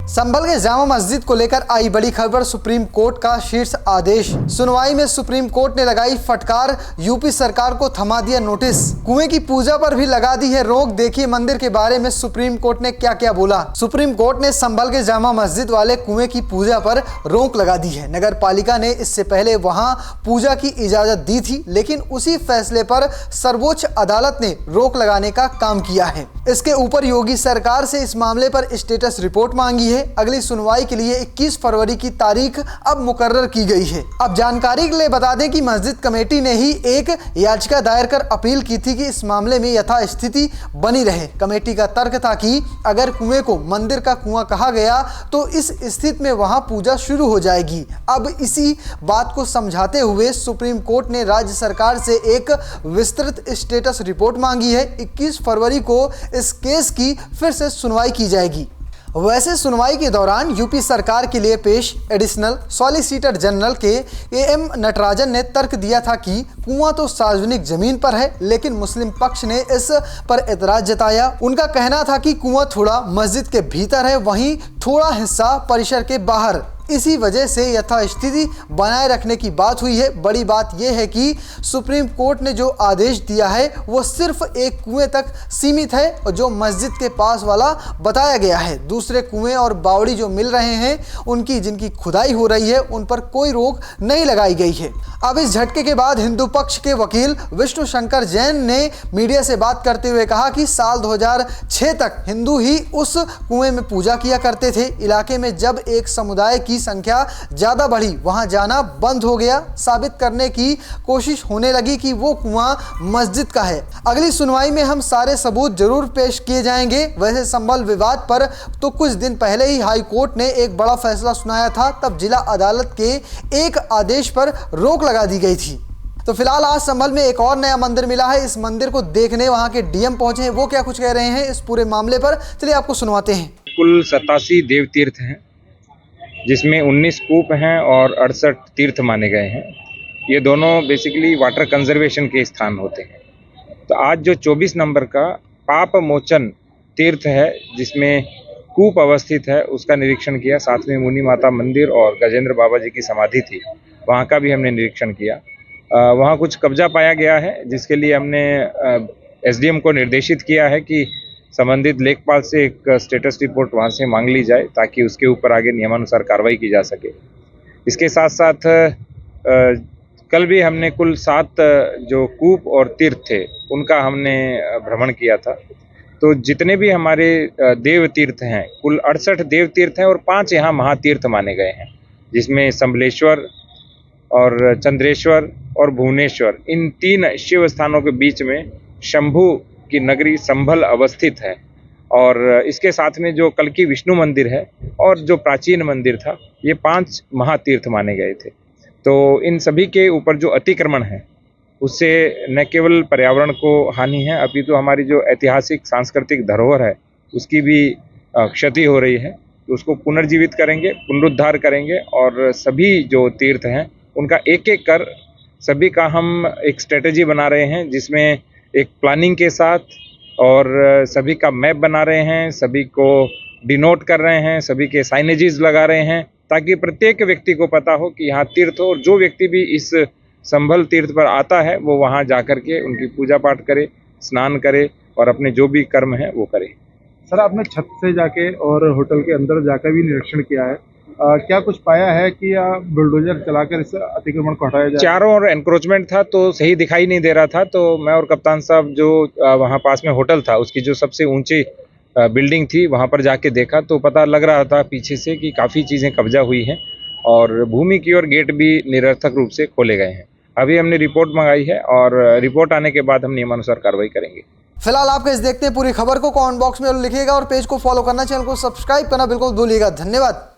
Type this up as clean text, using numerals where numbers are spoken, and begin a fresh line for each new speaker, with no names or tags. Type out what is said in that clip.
संभल के जामा मस्जिद को लेकर आई बड़ी खबर, सुप्रीम कोर्ट का शीर्ष आदेश। सुनवाई में सुप्रीम कोर्ट ने लगाई फटकार, यूपी सरकार को थमा दिया नोटिस। कुएं की पूजा पर भी लगा दी है रोक। देखिए मंदिर के बारे में सुप्रीम कोर्ट ने क्या क्या बोला। सुप्रीम कोर्ट ने संभल के जामा मस्जिद वाले कुएं की पूजा पर रोक लगा दी है। नगर पालिका ने इससे पहले वहां पूजा की इजाजत दी थी, लेकिन उसी फैसले पर सर्वोच्च अदालत ने रोक लगाने का काम किया है। इसके ऊपर योगी सरकार से इस मामले पर स्टेटस रिपोर्ट मांगी है। अगली सुनवाई के लिए 21 फरवरी की तारीख अब मुकर्रर की गई है। अब जानकारी के लिए बता दें कि मस्जिद कमेटी ने ही एक याचिका दायर कर अपील की थी कि इस मामले में यथास्थिति बनी रहे। कमेटी का तर्क था कि अगर कुएं को मंदिर का कुआं कहा गया तो इस स्थिति में वहां पूजा शुरू हो जाएगी। अब इसी बात को समझाते हुए सुप्रीम कोर्ट ने राज्य सरकार से एक विस्तृत स्टेटस रिपोर्ट मांगी है। 21 फरवरी को इस केस की फिर से सुनवाई की जाएगी। वैसे सुनवाई के दौरान यूपी सरकार के लिए पेश एडिशनल सॉलिसिटर जनरल के एम नटराजन ने तर्क दिया था कि कुआं तो सार्वजनिक जमीन पर है, लेकिन मुस्लिम पक्ष ने इस पर एतराज जताया। उनका कहना था कि कुआं थोड़ा मस्जिद के भीतर है, वहीं थोड़ा हिस्सा परिसर के बाहर। इसी वजह से यथास्थिति बनाए रखने की बात हुई है। बड़ी बात यह है कि सुप्रीम कोर्ट ने जो आदेश दिया है वो सिर्फ एक कुएं तक सीमित है और जो मस्जिद के पास वाला बताया गया है। दूसरे कुएं और बावड़ी जो मिल रहे हैं उनकी जिनकी खुदाई हो रही है उन पर कोई रोक नहीं लगाई गई है। अब इस झटके के बाद हिंदू पक्ष के वकील विष्णु शंकर जैन ने मीडिया से बात करते हुए कहा कि साल 2006 तक हिंदू ही उस कुएं में पूजा किया करते थे। इलाके में जब एक समुदाय की संख्या ज्यादा बढ़ी, वहां जाना बंद हो गया। साबित करने की कोशिश होने लगी कि वो कुआं मस्जिद का है। अगली सुनवाई में हम सारे सबूत जरूर पेश किए जाएंगे। वैसे संभल विवाद पर तो कुछ दिन पहले ही हाई कोर्ट ने एक बड़ा फैसला सुनाया था, तब जिला अदालत के एक आदेश पर रोक लगा दी गई थी। तो फिलहाल आज संभल में एक और नया मंदिर मिला है। इस मंदिर को देखने वहां के डीएम पहुंचे हैं, वो क्या कुछ कह रहे हैं इस पूरे मामले पर, चलिए आपको सुनवाते हैं।
कुल 87 देव तीर्थ हैं, जिसमें 19 कूप हैं और 68 तीर्थ माने गए हैं। ये दोनों बेसिकली वाटर कंजर्वेशन के स्थान होते हैं। तो आज जो 24 नंबर का पाप मोचन तीर्थ है, जिसमें कूप अवस्थित है, उसका निरीक्षण किया। साथ में मुनि माता मंदिर और गजेंद्र बाबा जी की समाधि थी, वहाँ का भी हमने निरीक्षण किया। वहाँ कुछ कब्जा पाया गया है, जिसके लिए हमने एसडीएम को निर्देशित किया है कि संबंधित लेखपाल से एक स्टेटस रिपोर्ट वहाँ से मांग ली जाए, ताकि उसके ऊपर आगे नियमानुसार कार्रवाई की जा सके। इसके साथ साथ कल भी हमने कुल 7 जो कूप और तीर्थ थे उनका हमने भ्रमण किया था। तो जितने भी हमारे देव तीर्थ हैं, कुल 68 देव तीर्थ हैं और 5 यहाँ महातीर्थ माने गए हैं, जिसमें संबलेश्वर और चंद्रेश्वर और भुवनेश्वर, इन 3 शिव स्थानों के बीच में शंभू की नगरी संभल अवस्थित है। और इसके साथ में जो कल की विष्णु मंदिर है और जो प्राचीन मंदिर था, ये 5 महातीर्थ माने गए थे। तो इन सभी के ऊपर जो अतिक्रमण है, उससे न केवल पर्यावरण को हानि है, अपितु हमारी जो ऐतिहासिक सांस्कृतिक धरोहर है उसकी भी क्षति हो रही है। तो उसको पुनर्जीवित करेंगे, पुनरुद्धार करेंगे और सभी जो तीर्थ हैं उनका एक एक कर सभी का हम एक स्ट्रेटेजी बना रहे हैं, जिसमें एक प्लानिंग के साथ और सभी का मैप बना रहे हैं, सभी को डिनोट कर रहे हैं, सभी के साइनेजेस लगा रहे हैं, ताकि प्रत्येक व्यक्ति को पता हो कि यहाँ तीर्थ हो और जो व्यक्ति भी इस संभल तीर्थ पर आता है वो वहाँ जाकर के उनकी पूजा पाठ करे, स्नान करे और अपने जो भी कर्म है वो करे।
सर, आपने छत से जाके और होटल के अंदर जाकर भी निरीक्षण किया है, क्या कुछ पाया है कि बुलडोजर चलाकर इस अतिक्रमण को हटाया जाए?
चारों ओर एनक्रोचमेंट था तो सही दिखाई नहीं दे रहा था। तो मैं और कप्तान साहब जो वहाँ पास में होटल था, उसकी जो सबसे ऊंची बिल्डिंग थी, वहाँ पर जाके देखा तो पता लग रहा था पीछे से कि काफ़ी चीज़ें कब्जा हुई हैं और भूमि की ओर गेट भी निरर्थक रूप से खोले गए हैं। अभी हमने रिपोर्ट मंगाई है और रिपोर्ट आने के बाद हम नियमानुसार कार्रवाई करेंगे।
फिलहाल आप कैसे देखते हैं पूरी खबर को, कमेंट बॉक्स में लिखिएगा और पेज को फॉलो करना, चैनल को सब्सक्राइब करना बिल्कुल भूलिएगा। धन्यवाद।